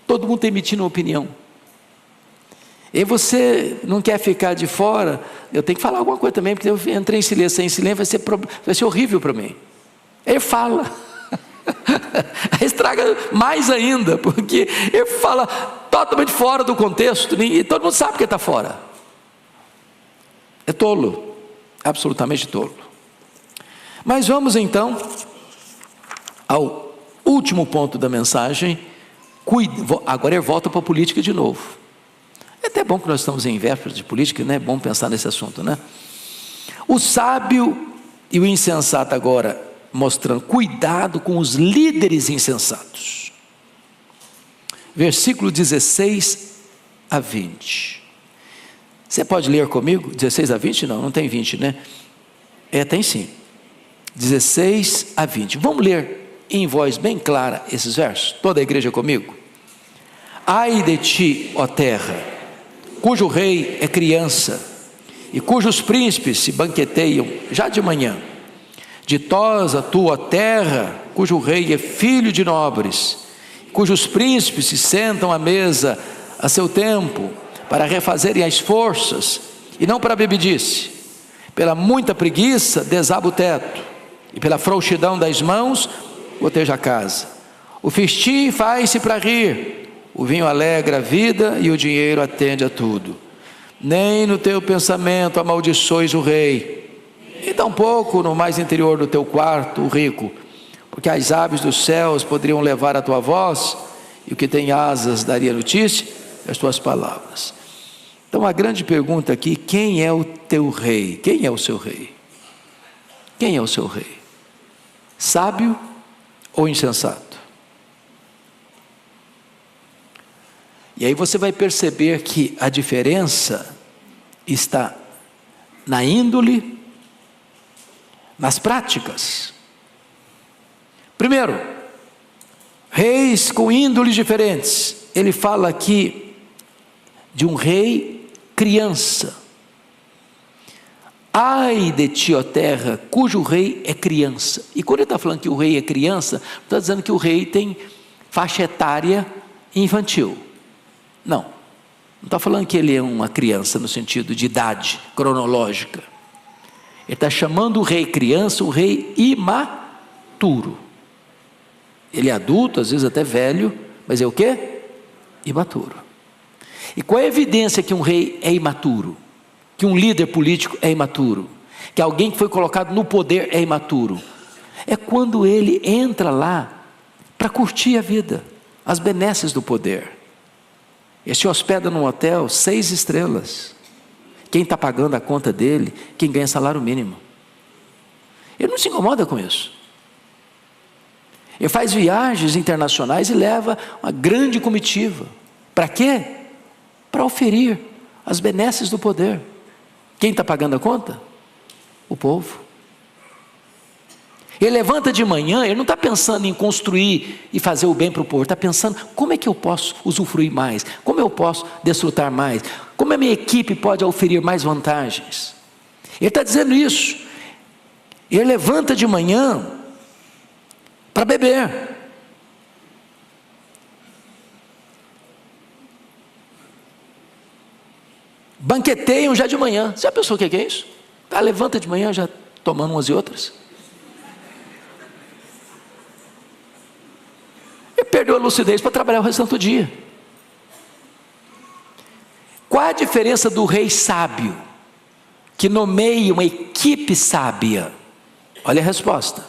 todo mundo está emitindo uma opinião, e você não quer ficar de fora. Eu tenho que falar alguma coisa também, porque eu entrei em silêncio, sem silêncio vai ser horrível para mim. Ele fala, estraga mais ainda, porque ele fala totalmente fora do contexto, e todo mundo sabe que ele está fora. É tolo, absolutamente tolo. Mas vamos então ao último ponto da mensagem. Agora ele volta para a política de novo. É até bom que nós estamos em véspera de política, né? É bom pensar nesse assunto, né? O sábio e o insensato agora, mostrando cuidado com os líderes insensatos. Versículo 16 a 20. Você pode ler comigo? 16 a 20? Não tem 20, né? Tem sim. 16 a 20. Vamos ler em voz bem clara esses versos? Toda a igreja comigo? Ai de ti, ó terra, cujo rei é criança, e cujos príncipes se banqueteiam já de manhã. Ditosa tua terra, cujo rei é filho de nobres, cujos príncipes se sentam à mesa a seu tempo, para refazerem as forças, e não para bebedice. Pela muita preguiça desaba o teto, e pela frouxidão das mãos goteja a casa. O festim faz-se para rir, o vinho alegra a vida, e o dinheiro atende a tudo. Nem no teu pensamento amaldiçoes o rei, e tampouco no mais interior do teu quarto o rico, porque as aves dos céus poderiam levar a tua voz, e o que tem asas daria notícia das tuas palavras. Então a grande pergunta aqui: quem é o teu rei? Quem é o seu rei? Quem é o seu rei? Sábio ou insensato? E aí você vai perceber que a diferença está na índole, nas práticas. Primeiro, reis com índoles diferentes. Ele fala aqui de um rei criança. Ai de ti, ó terra, cujo rei é criança. E quando ele está falando que o rei é criança, está dizendo que o rei tem faixa etária infantil. Não está falando que ele é uma criança no sentido de idade cronológica. Ele está chamando o rei criança, o rei imaturo. Ele é adulto, às vezes até velho, mas é o quê? Imaturo. E qual é a evidência que um rei é imaturo? Que um líder político é imaturo? Que alguém que foi colocado no poder é imaturo? É quando ele entra lá para curtir a vida, as benesses do poder. Ele se hospeda num hotel 6 estrelas. Quem está pagando a conta dele? Quem ganha salário mínimo. Ele não se incomoda com isso. Ele faz viagens internacionais e leva uma grande comitiva. Para quê? Para oferir as benesses do poder. Quem está pagando a conta? O povo. Ele levanta de manhã, ele não está pensando em construir e fazer o bem para o povo. Ele está pensando, como é que eu posso usufruir mais? Como eu posso desfrutar mais? Como a minha equipe pode oferir mais vantagens? Ele está dizendo isso. Ele levanta de manhã para beber. Banqueteiam já de manhã. Você já pensou o que é isso? Levanta de manhã já tomando umas e outras. Ele perdeu a lucidez para trabalhar o restante do dia. Qual a diferença do rei sábio, que nomeia uma equipe sábia? Olha a resposta.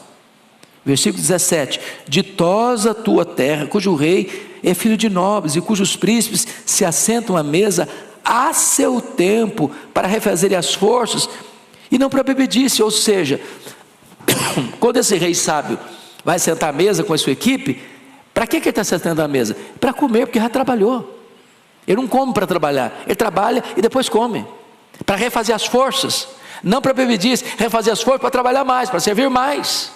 Versículo 17: ditosa tua terra, cujo rei é filho de nobres, e cujos príncipes se assentam à mesa a seu tempo, para refazerem as forças, e não para bebedice. Ou seja, quando esse rei sábio vai sentar à mesa com a sua equipe, para que ele está sentando à mesa? Para comer, porque já trabalhou. Ele não come para trabalhar, ele trabalha e depois come, para refazer as forças, não para bebedice, refazer as forças para trabalhar mais, para servir mais.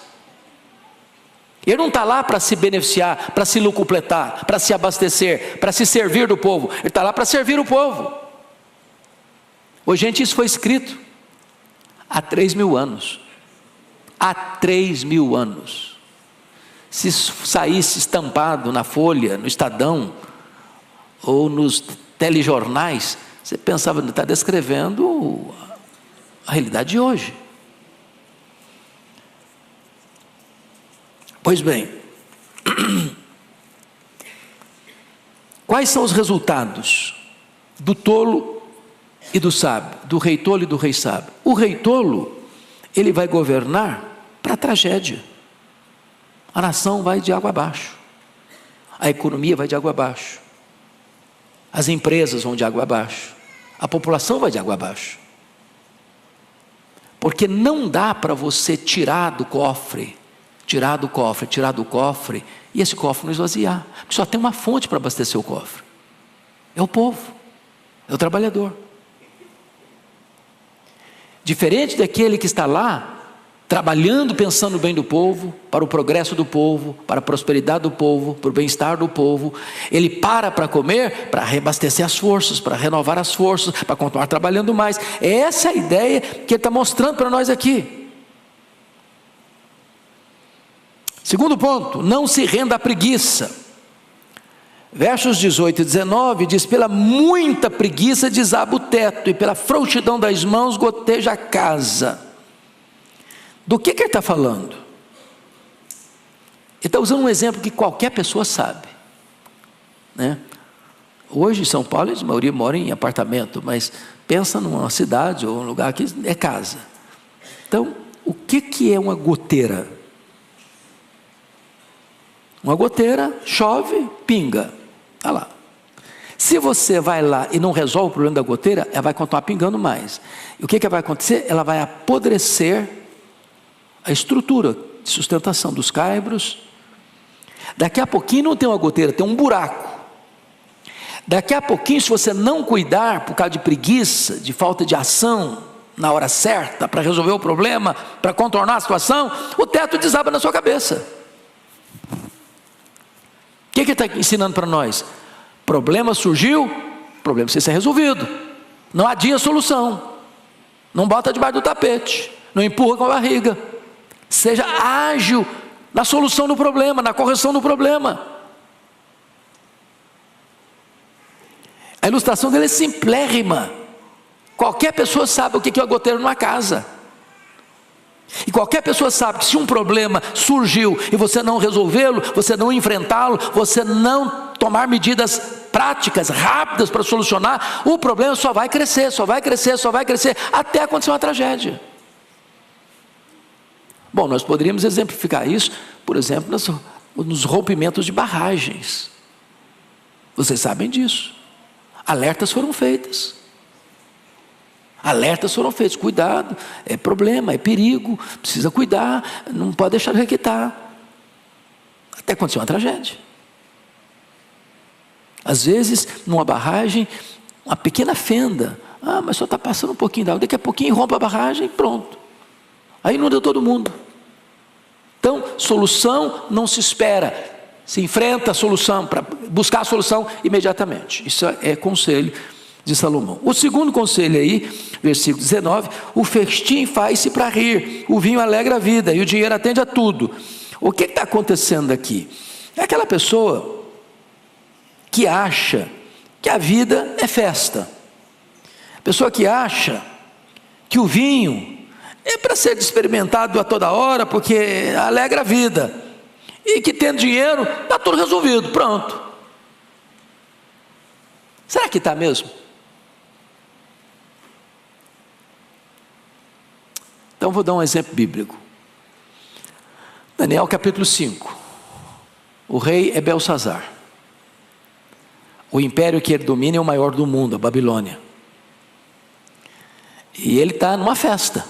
Ele não está lá para se beneficiar, para se lucupletar, para se abastecer, para se servir do povo. Ele está lá para servir o povo. Ô, gente, isso foi escrito há 3.000 anos. Há 3.000 anos. Se saísse estampado na Folha, no Estadão, ou nos telejornais, você pensava, está descrevendo a realidade de hoje. Pois bem, quais são os resultados do tolo e do sábio, do rei tolo e do rei sábio? O rei tolo, ele vai governar para a tragédia. A nação vai de água abaixo, a economia vai de água abaixo, as empresas vão de água abaixo, a população vai de água abaixo. Porque não dá para você tirar do cofre, e esse cofre não esvaziar, porque só tem uma fonte para abastecer o cofre, é o povo, é o trabalhador. Diferente daquele que está lá trabalhando, pensando no bem do povo, para o progresso do povo, para a prosperidade do povo, para o bem-estar do povo. Ele para comer, para reabastecer as forças, para renovar as forças, para continuar trabalhando mais. É essa a ideia que ele está mostrando para nós aqui. Segundo ponto, não se renda à preguiça. Versos 18 e 19 diz: pela muita preguiça desaba o teto, e pela frouxidão das mãos goteja a casa. Do que ele está falando? Ele está usando um exemplo que qualquer pessoa sabe, né? Hoje em São Paulo a maioria mora em apartamento, mas pensa numa cidade ou um lugar que é casa. Então, o que é uma goteira? Uma goteira, chove, pinga, está lá. Se você vai lá e não resolve o problema da goteira, ela vai continuar pingando mais. E o que vai acontecer? Ela vai apodrecer a estrutura de sustentação dos caibros. Daqui a pouquinho não tem uma goteira, tem um buraco. Daqui a pouquinho, se você não cuidar, por causa de preguiça, de falta de ação na hora certa, para resolver o problema, para contornar a situação, o teto desaba na sua cabeça. O que ele está ensinando para nós? Problema surgiu, problema precisa ser resolvido. Não adia a solução. Não bota debaixo do tapete. Não empurra com a barriga. Seja ágil na solução do problema, na correção do problema. A ilustração dele é simplérrima. Qualquer pessoa sabe o que é uma goteira numa casa. E qualquer pessoa sabe que se um problema surgiu e você não resolvê-lo, você não enfrentá-lo, você não tomar medidas práticas, rápidas para solucionar, o problema só vai crescer, só vai crescer, só vai crescer, até acontecer uma tragédia. Bom, nós poderíamos exemplificar isso, por exemplo, nos rompimentos de barragens. Vocês sabem disso. Alertas foram feitos. Alertas foram feitos, cuidado, é problema, é perigo, precisa cuidar, não pode deixar de requentar. Até acontecer uma tragédia. Às vezes, numa barragem, uma pequena fenda, mas só está passando um pouquinho d'água, daqui a pouquinho rompe a barragem e pronto. Aí inunda todo mundo. Então, solução não se espera, se enfrenta a solução, para buscar a solução imediatamente. Isso é conselho de Salomão. O segundo conselho aí, versículo 19: o festim faz-se para rir, o vinho alegra a vida e o dinheiro atende a tudo. O que está acontecendo aqui? É aquela pessoa que acha que a vida é festa, pessoa que acha que o vinho é para ser experimentado a toda hora, porque alegra a vida, e que tendo dinheiro, está tudo resolvido, pronto. Será que está mesmo? Então vou dar um exemplo bíblico. Daniel capítulo 5. O rei é Belsazar. O império que ele domina é o maior do mundo, a Babilônia. E ele está numa festa.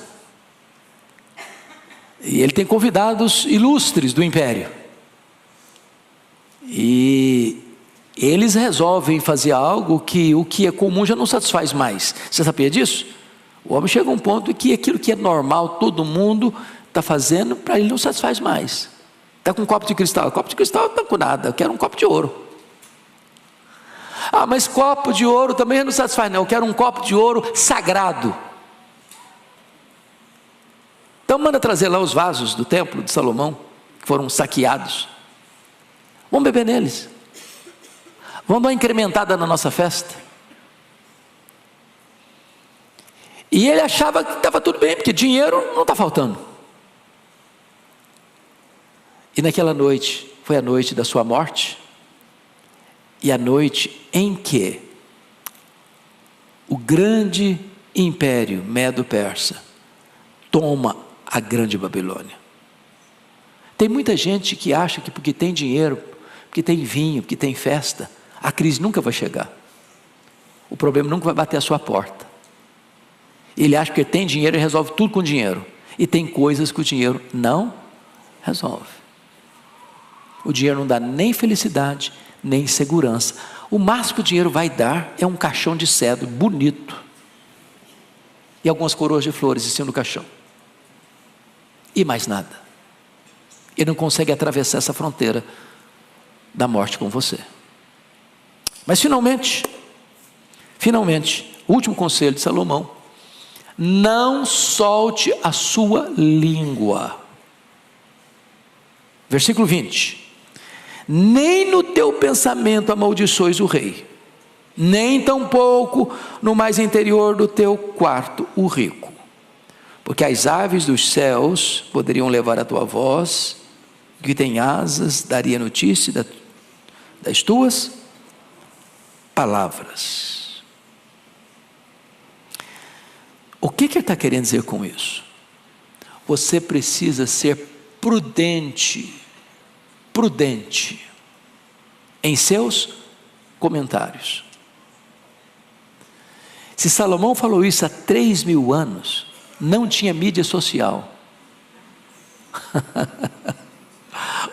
E ele tem convidados ilustres do império. E eles resolvem fazer algo que o que é comum já não satisfaz mais. Você sabia disso? O homem chega a um ponto que aquilo que é normal, todo mundo está fazendo, para ele não satisfaz mais. Está com um copo de cristal. Copo de cristal não está com nada, eu quero um copo de ouro. Mas copo de ouro também não satisfaz, não. Eu quero um copo de ouro sagrado. Então manda trazer lá os vasos do templo de Salomão, que foram saqueados. Vamos beber neles. Vamos dar uma incrementada na nossa festa. E ele achava que estava tudo bem, porque dinheiro não está faltando. E naquela noite, foi a noite da sua morte, e a noite em que o grande império Medo-Persa toma a grande Babilônia. Tem muita gente que acha que porque tem dinheiro, porque tem vinho, porque tem festa, a crise nunca vai chegar. O problema nunca vai bater a sua porta. Ele acha que ele tem dinheiro e resolve tudo com dinheiro. E tem coisas que o dinheiro não resolve. O dinheiro não dá nem felicidade, nem segurança. O máximo que o dinheiro vai dar é um caixão de cedro bonito. E algumas coroas de flores em cima do caixão. e mais nada. Ele não consegue atravessar essa fronteira da morte com você. Mas finalmente, o último conselho de Salomão: não solte a sua língua. Versículo 20: nem no teu pensamento amaldiçoes o rei, nem tampouco no mais interior do teu quarto o rico, porque as aves dos céus poderiam levar a tua voz, que tem asas daria notícia das tuas palavras. O que ele está querendo dizer com isso? Você precisa ser prudente em seus comentários. Se Salomão falou isso há 3.000 anos, não tinha mídia social.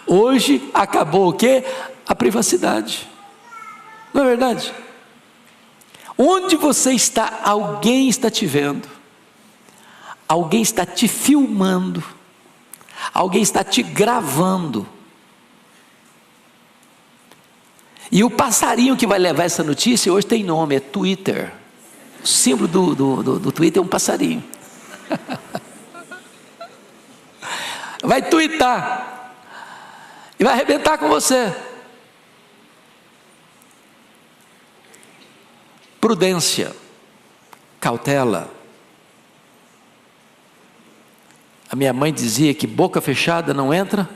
Hoje acabou o quê? A privacidade. Não é verdade? Onde você está, alguém está te vendo, alguém está te filmando, alguém está te gravando. E o passarinho que vai levar essa notícia hoje tem nome, é Twitter. O símbolo do Twitter é um passarinho. Vai twittar e vai arrebentar com você. Prudência, cautela. A minha mãe dizia que boca fechada não entra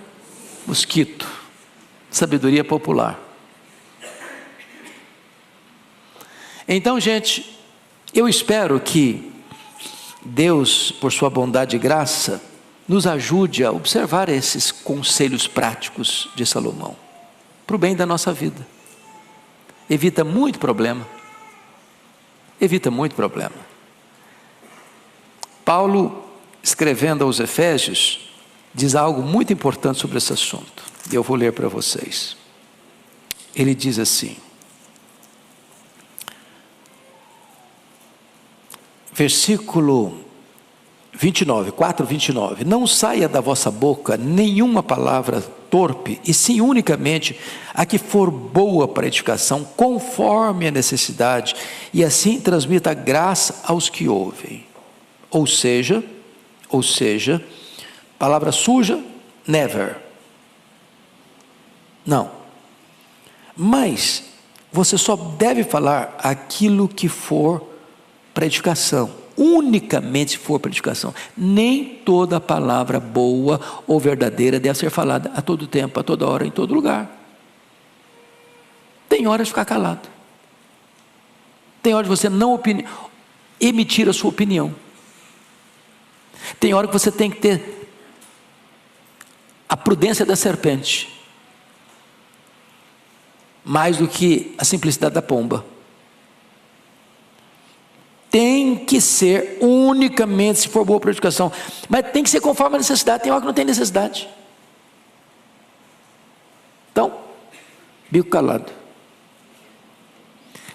mosquito. Sabedoria popular. Então, gente, eu espero que Deus, por sua bondade e graça, nos ajude a observar esses conselhos práticos de Salomão, para o bem da nossa vida. Evita muito problema. Paulo, escrevendo aos Efésios, diz algo muito importante sobre esse assunto. Eu vou ler para vocês. Ele diz assim, versículo 29, 4:29, não saia da vossa boca nenhuma palavra torpe, e sim unicamente a que for boa para edificação, conforme a necessidade, e assim transmita graça aos que ouvem. Ou seja, palavra suja, never. Não. Mas você só deve falar aquilo que for para edificação, unicamente se for para edificação. Nem toda palavra boa ou verdadeira deve ser falada a todo tempo, a toda hora, em todo lugar. Tem hora de ficar calado. Tem hora de você não emitir a sua opinião. Tem hora que você tem que ter a prudência da serpente, mais do que a simplicidade da pomba. Tem que ser unicamente se for boa para a edificação, mas tem que ser conforme a necessidade. Tem hora que não tem necessidade. Então, bico calado.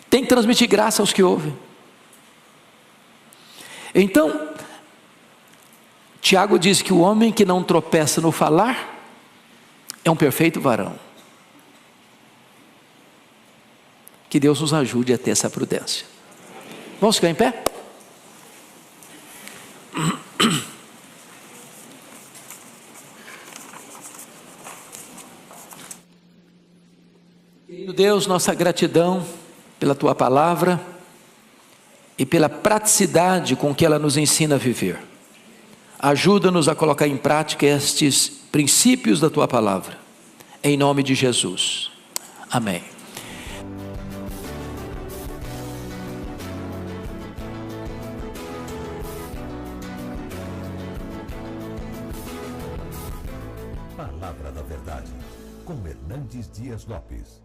Tem que transmitir graça aos que ouvem. Então, Tiago diz que o homem que não tropeça no falar é um perfeito varão. Que Deus nos ajude a ter essa prudência. Vamos ficar em pé? Querido Deus, nossa gratidão pela Tua palavra e pela praticidade com que ela nos ensina a viver. Ajuda-nos a colocar em prática estes princípios da Tua palavra. Em nome de Jesus. Amém. Palavra da Verdade, com Hernandes Dias Lopes.